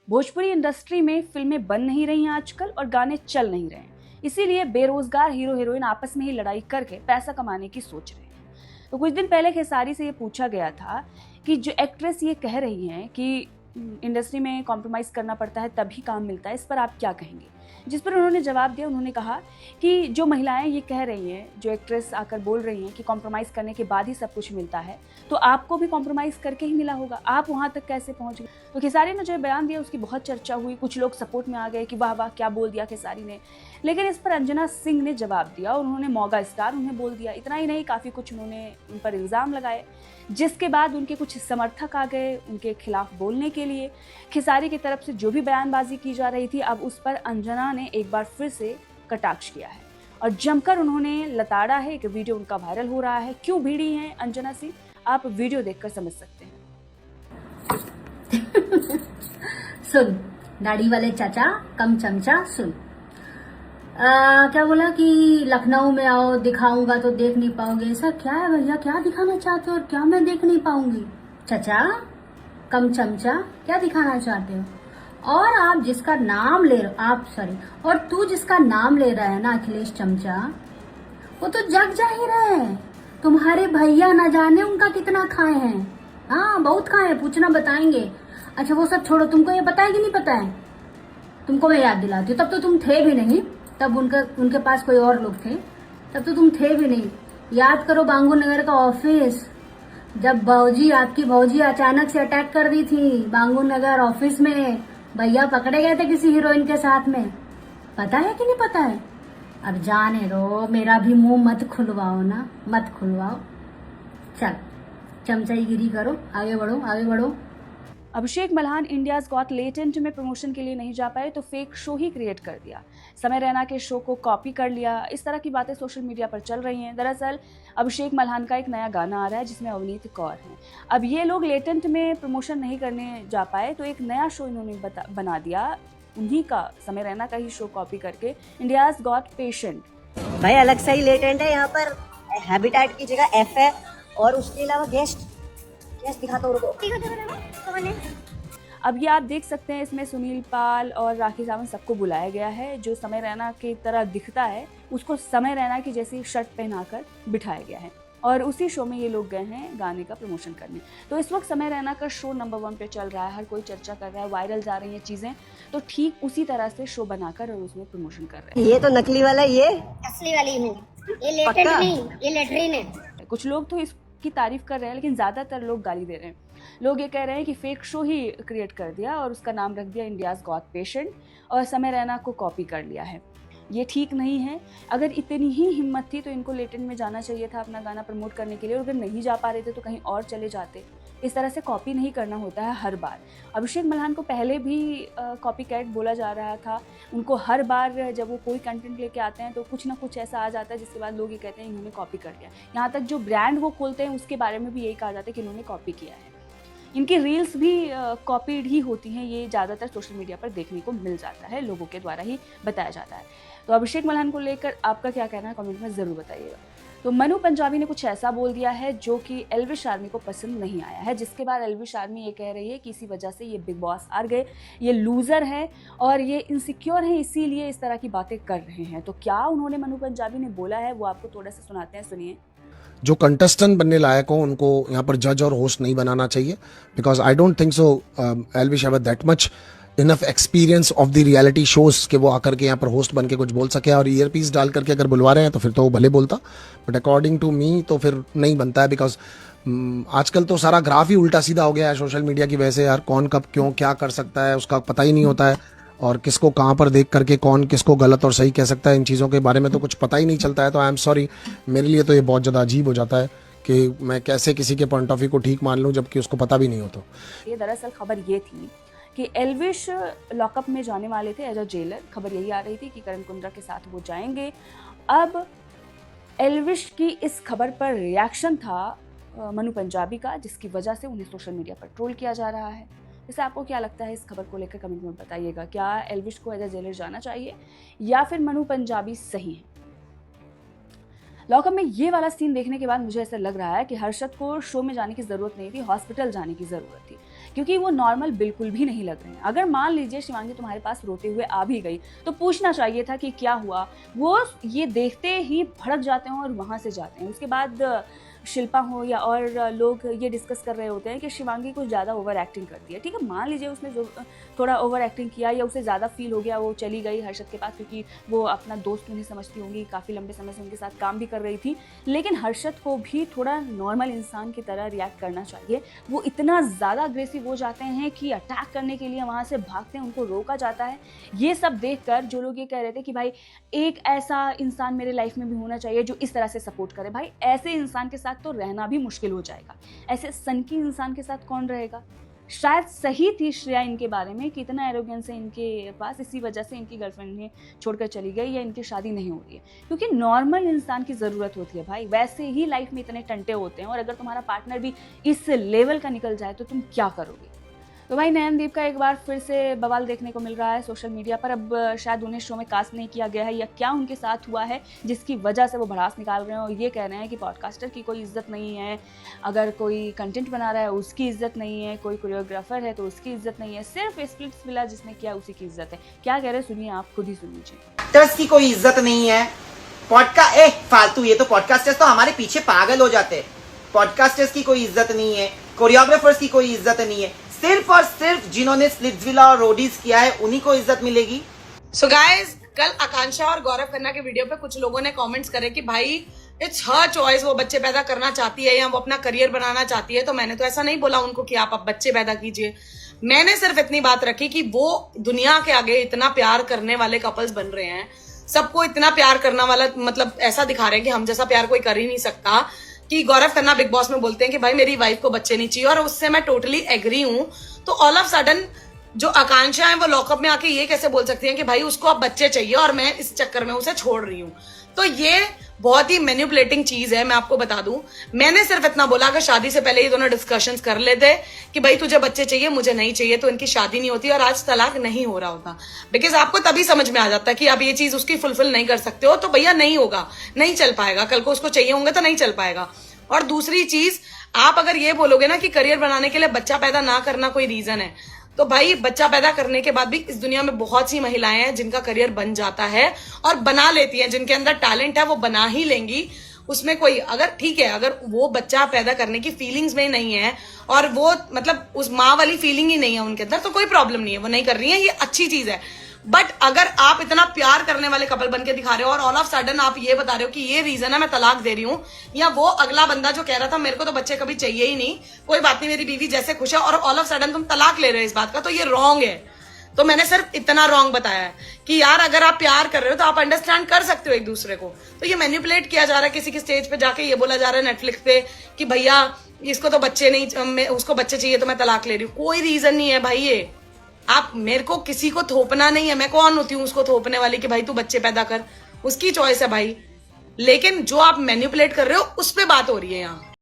Bhojpuri industry में फिल्में बन नहीं रही हैं आजकल और गाने चल नहीं रहे हैं, इसीलिए बेरोजगार हीरो हीरोइन आपस में ही लड़ाई करके पैसा कमाने की सोच रहे हैं। तो कुछ दिन पहले खेसारी से ये पूछा गया था कि जो एक्ट्रेस ये कह रही हैं कि इंडस्ट्री में कॉम्प्रोमाइज़ करना पड़ता है तभी काम मिलता है, इस पर आप क्या कहेंगे? जिस पर उन्होंने जवाब दिया, उन्होंने कहा कि जो महिलाएं ये कह रही हैं, जो एक्ट्रेस आकर बोल रही हैं कि कॉम्प्रोमाइज़ करने के बाद ही सब कुछ मिलता है, तो आपको भी कॉम्प्रोमाइज़ करके ही मिला होगा, आप वहाँ तक कैसे पहुँच गए? तो खेसारी ने जो बयान दिया उसकी बहुत चर्चा हुई, कुछ लोग सपोर्ट में आ गए कि वाह वाह क्या बोल दिया खेसारी ने। लेकिन इस पर अंजना सिंह ने जवाब दिया और उन्होंने मौगा स्टार उन्हें बोल दिया। इतना ही नहीं, काफ़ी कुछ उन्होंने उन पर इल्ज़ाम लगाए, जिसके बाद उनके कुछ समर्थक आ गए उनके खिलाफ बोलने के लिए। खेसारी की तरफ से जो भी बयानबाजी की जा रही थी, अब उस पर अंजना ने एक बार फिर से कटाक्ष किया है और जमकर उन्होंने लताड़ा है। एक वीडियो उनका वायरल हो रहा है। क्यों भिड़ी हैं अंजना सिंह, आप वीडियो देखकर समझ सकते हैं। सुन दाढ़ी वाले चाचा कम चमचा सुन। क्या बोला कि लखनऊ में आओ दिखाऊंगा तो देख नहीं पाओगे। ऐसा क्या है भैया, क्या दिखाना चाहते हो और क्या मैं देख नहीं पाऊंगी? चाचा कम चमचा क्या दिखाना चाहते हो? और आप जिसका नाम ले और तू जिसका नाम ले रहा है ना अखिलेश चमचा, वो तो जग जाहिर है तुम्हारे भैया न जाने उनका कितना खाए हैं। हाँ बहुत खाए हैं, पूछना बताएंगे। अच्छा वो सब छोड़ो, तुमको ये पता है कि नहीं पता है? तुमको मैं याद दिलाती हूँ, तब तो तुम थे भी नहीं, तब उनके पास कोई और लोग थे, तब तो तुम थे भी नहीं। याद करो बांगू नगर का ऑफिस, जब आपकी भौजी अचानक से अटैक कर दी थी बांगू नगर ऑफिस में, भैया पकड़े गए थे किसी हीरोइन के साथ में। पता है कि नहीं पता है? अब जाने दो, मेरा भी मुंह मत खुलवाओ ना, मत खुलवाओ। चल चमचाईगिरी करो, आगे बढ़ो आगे बढ़ो। अभिषेक मल्हान इंडियाज गॉट लेटेंट में प्रमोशन के लिए नहीं जा पाए तो फेक शो ही क्रिएट कर दिया, समय रैना के शो को कॉपी कर लिया। इस तरह की बातें सोशल मीडिया पर चल रही हैं। दरअसल अभिषेक मल्हान का एक नया गाना आ रहा है जिसमें अवनीत कौर हैं। अब ये लोग लेटेंट में प्रमोशन नहीं करने जा पाए तो एक नया शो इन्होंने बना दिया, उन्हीं का समय रैना का ही शो कॉपी करके, इंडियाज गॉट पेशेंट। भाई अलग से ही लेटेंट है, यहाँ पर हैबिटेट की जगह एफ है और उसके अलावा गेस्ट दिखाता हूँ। कौन है? अब ये आप देख सकते हैं, इसमें सुनील पाल और राखी सावंत सबको बुलाया गया है। जो समय रैना की तरह दिखता है उसको समय रैना की जैसी शर्ट पहनाकर बिठाया गया है और उसी शो में ये लोग गए हैं गाने का प्रमोशन करने। तो इस वक्त समय रैना का शो नंबर 1 पे चल रहा है, हर कोई चर्चा कर रहा है, वायरल जा रही हैं चीज़ें, तो ठीक उसी तरह से शो बनाकर और उसमें प्रमोशन कर रहे हैं। ये तो नकली वाला, ये असली वाली हूँ, ये लेटेंट नहीं, ये लेटरिन है। कुछ लोग तो इसकी तारीफ कर रहे हैं लेकिन ज़्यादातर लोग गाली दे रहे हैं। लोग ये कह रहे हैं कि फेक शो ही क्रिएट कर दिया और उसका नाम रख दिया इंडियाज गॉट पेशेंट और समय रैना को कॉपी कर लिया है। ये ठीक नहीं है। अगर इतनी ही हिम्मत थी तो इनको लेटेंट में जाना चाहिए था अपना गाना प्रमोट करने के लिए, और अगर नहीं जा पा रहे थे तो कहीं और चले जाते। इस तरह से कॉपी नहीं करना होता है हर बार। अभिषेक मल्हान को पहले भी कॉपी कैट बोला जा रहा था। उनको हर बार जब वो कोई कंटेंट लेके आते हैं तो कुछ ना कुछ ऐसा आ जाता है जिसके बाद लोग ये कहते हैं इन्होंने कॉपी कर लिया। यहाँ तक जो ब्रांड वो खोलते हैं उसके बारे में भी यही कहा जाता है कि इन्होंने कॉपी किया है। इनकी रील्स भी कॉपीड ही होती हैं, ये ज़्यादातर सोशल मीडिया पर देखने को मिल जाता है, लोगों के द्वारा ही बताया जाता है। तो अभिषेक मल्हान को लेकर आपका क्या कहना है, कमेंट में ज़रूर बताइएगा। तो मनु पंजाबी ने कुछ ऐसा बोल दिया है जो कि एल्विश आर्मी को पसंद नहीं आया है, जिसके बाद एल्विश आर्मी ये कह रही है कि इसी वजह से ये बिग बॉस हार गए, ये लूज़र है और ये इनसिक्योर हैं, इसीलिए इस तरह की बातें कर रहे हैं। तो क्या उन्होंने मनु पंजाबी ने बोला है वो आपको थोड़ा सा सुनाते हैं, सुनिए। जो कंटेस्टेंट बनने लायक हो उनको यहाँ पर जज और होस्ट नहीं बनाना चाहिए, because I don't think so Elvish have that much enough experience of the reality shows कि वो आकर के यहाँ पर होस्ट बन के कुछ बोल सके। और ईयरपीस डाल करके अगर बुलवा रहे हैं तो फिर तो वो भले बोलता, बट अकॉर्डिंग टू मी तो फिर नहीं बनता है, बिकॉज आजकल तो सारा ग्राफ ही उल्टा सीधा हो गया है सोशल मीडिया की वजह से। यार कौन कब क्यों क्या कर सकता है उसका पता ही नहीं होता है, और किसको कहाँ पर देख करके कौन किसको गलत और सही कह सकता है, इन चीज़ों के बारे में तो कुछ पता ही नहीं चलता है। तो आई एम सॉरी, मेरे लिए तो ये बहुत ज़्यादा अजीब हो जाता है कि मैं कैसे किसी के पॉइंट ऑफ व्यू को ठीक मान लूँ जबकि उसको पता भी नहीं हो। तो ये दरअसल खबर ये थी कि एल्विश लॉकअप में जाने वाले थे एज अ जेलर। खबर यही आ रही थी कि करण कुंद्रा के साथ वो जाएंगे। अब एल्विश की इस खबर पर रिएक्शन था मनु पंजाबी का, जिसकी वजह से उन्हें सोशल मीडिया पर ट्रोल किया जा रहा है। वैसे आपको क्या लगता है इस खबर को लेकर, कमेंट में बताइएगा। क्या एल्विश को एज अ जेलर जाना चाहिए या फिर मनु पंजाबी सही है? लॉकअप में ये वाला सीन देखने के बाद मुझे ऐसा लग रहा है कि हर्षद को शो में जाने की ज़रूरत नहीं थी, हॉस्पिटल जाने की ज़रूरत थी, क्योंकि वो नॉर्मल बिल्कुल भी नहीं लग रहे हैं। अगर मान लीजिए शिवांगी तुम्हारे पास रोते हुए आ भी गई तो पूछना चाहिए था कि क्या हुआ। वो ये देखते ही भड़क जाते हैं और वहाँ से जाते हैं। उसके बाद शिल्पा हो या और लोग ये डिस्कस कर रहे होते हैं कि शिवांगी कुछ ज़्यादा ओवर एक्टिंग करती है। ठीक है, मान लीजिए उसने जो थोड़ा ओवर एक्टिंग किया या उसे ज़्यादा फील हो गया, वो चली गई हर्षद के पास क्योंकि वो अपना दोस्त उन्हें समझती होंगी, काफ़ी लंबे समय से उनके साथ काम भी कर रही थी। लेकिन हर्षद को भी थोड़ा नॉर्मल इंसान की तरह रिएक्ट करना चाहिए। वो इतना ज़्यादा अग्रेसिव हो जाते हैं कि अटैक करने के लिए वहाँ से भागते हैं, उनको रोका जाता है। ये सब देखकर जो लोग ये कह रहे थे कि भाई एक ऐसा इंसान मेरे लाइफ में भी होना चाहिए जो इस तरह से सपोर्ट करे, भाई ऐसे इंसान के साथ तो रहना भी मुश्किल हो जाएगा। ऐसे सनकी इंसान के साथ कौन रहेगा। शायद सही थी श्रेया इनके बारे में कि इतना एरोगेंस है इनके पास, इसी वजह से इनकी गर्लफ्रेंड ने छोड़कर चली गई या इनकी शादी नहीं हो रही है, क्योंकि नॉर्मल इंसान की ज़रूरत होती है भाई। वैसे ही लाइफ में इतने टंटे होते हैं और अगर तुम्हारा पार्टनर भी इस लेवल का निकल जाए तो तुम क्या करोगे। तो भाई नयनदीप का एक बार फिर से बवाल देखने को मिल रहा है सोशल मीडिया पर। अब शायद उन्हें शो में कास्ट नहीं किया गया है या क्या उनके साथ हुआ है जिसकी वजह से वो भड़ास निकाल रहे हैं और ये कह रहे हैं कि पॉडकास्टर की कोई इज्जत नहीं है, अगर कोई कंटेंट बना रहा है उसकी इज्जत नहीं है, कोई कोरियोग्राफर है तो उसकी इज्जत नहीं है, सिर्फ स्प्लिट्सविला जिसने किया उसी की इज्जत है। क्या कह रहे हैं सुनिए, आप खुद ही सुन लीजिए। पॉडकास्टर्स की कोई इज्जत नहीं है। फालतू, ये तो पॉडकास्टर्स तो हमारे पीछे पागल हो जाते हैं। पॉडकास्टर्स की कोई इज्जत नहीं है, कोरियोग्राफर्स की कोई इज्जत नहीं है। सिर्फ और सिर्फ जिन्होंने स्प्लिट्सविला और रोडीज किया है उन्हीं को इज्जत मिलेगी। सो गाइज, कल आकांक्षा और गौरव खन्ना के वीडियो पे कुछ लोगों ने कमेंट्स करे कि भाई इट्स हर चॉइस, वो बच्चे पैदा करना चाहती है या वो अपना करियर बनाना चाहती है। तो मैंने तो ऐसा नहीं बोला उनको कि आप अब बच्चे पैदा कीजिए। मैंने सिर्फ इतनी बात रखी कि वो दुनिया के आगे इतना प्यार करने वाले कपल्स बन रहे हैं, सबको इतना प्यार करना वाला, मतलब ऐसा दिखा रहे हैं कि हम जैसा प्यार कोई कर ही नहीं सकता। कि गौरव खन्ना बिग बॉस में बोलते हैं कि भाई मेरी वाइफ को बच्चे नहीं चाहिए और उससे मैं टोटली एग्री हूं। तो ऑल ऑफ सडन जो आकांक्षा है वो लॉकअप में आके ये कैसे बोल सकती है कि भाई उसको अब बच्चे चाहिए और मैं इस चक्कर में उसे छोड़ रही हूं। तो ये बहुत ही मैनिपुलेटिंग चीज है। मैं आपको बता दूं, मैंने सिर्फ इतना बोला कि शादी से पहले ये दोनों डिस्कशंस कर लेते कि भाई तुझे बच्चे चाहिए, मुझे नहीं चाहिए, तो इनकी शादी नहीं होती और आज तलाक नहीं हो रहा होता। बिकॉज आपको तभी समझ में आ जाता है कि आप ये चीज उसकी फुलफिल नहीं कर सकते हो तो भैया नहीं होगा, नहीं चल पाएगा। कल को उसको चाहिए होंगे तो नहीं चल पाएगा। और दूसरी चीज, आप अगर ये बोलोगे ना कि करियर बनाने के लिए बच्चा पैदा ना करना कोई रीजन है, तो भाई बच्चा पैदा करने के बाद भी इस दुनिया में बहुत सी महिलाएं हैं जिनका करियर बन जाता है और बना लेती हैं। जिनके अंदर टैलेंट है वो बना ही लेंगी। उसमें कोई, अगर ठीक है, अगर वो बच्चा पैदा करने की फीलिंग्स में नहीं है और वो मतलब उस माँ वाली फीलिंग ही नहीं है उनके अंदर, तो कोई प्रॉब्लम नहीं है, वो नहीं कर रही है, ये अच्छी चीज है। बट अगर आप इतना प्यार करने वाले कपल बन के दिखा रहे हो और ऑल ऑफ सडन आप ये बता रहे हो कि ये रीजन है मैं तलाक दे रही हूँ, या वो अगला बंदा जो कह रहा था मेरे को तो बच्चे कभी चाहिए ही नहीं, कोई बात नहीं, मेरी बीवी जैसे खुश है, और ऑल ऑफ सडन तुम तलाक ले रहे हो इस बात का, तो ये रॉन्ग है। तो मैंने सिर्फ इतना रॉन्ग बताया है कि यार अगर आप प्यार कर रहे हो तो आप अंडरस्टैंड कर सकते हो एक दूसरे को। तो ये मैनिपुलेट किया जा रहा है, किसी की स्टेज पे जाके ये बोला जा रहा है नेटफ्लिक्स पे कि भैया इसको तो बच्चे नहीं, उसको बच्चे चाहिए तो मैं तलाक ले रही हूँ। कोई रीजन नहीं है भाई। ये आप मेरे को किसी को थोपना नहीं है, मैं कौन होती हूँ उसको थोपने वाली कि भाई तू बच्चे पैदा कर, उसकी चॉइस है भाई। लेकिन जो आप मैनिपुलेट कर रहे हो उस पे बात हो रही है यहाँ।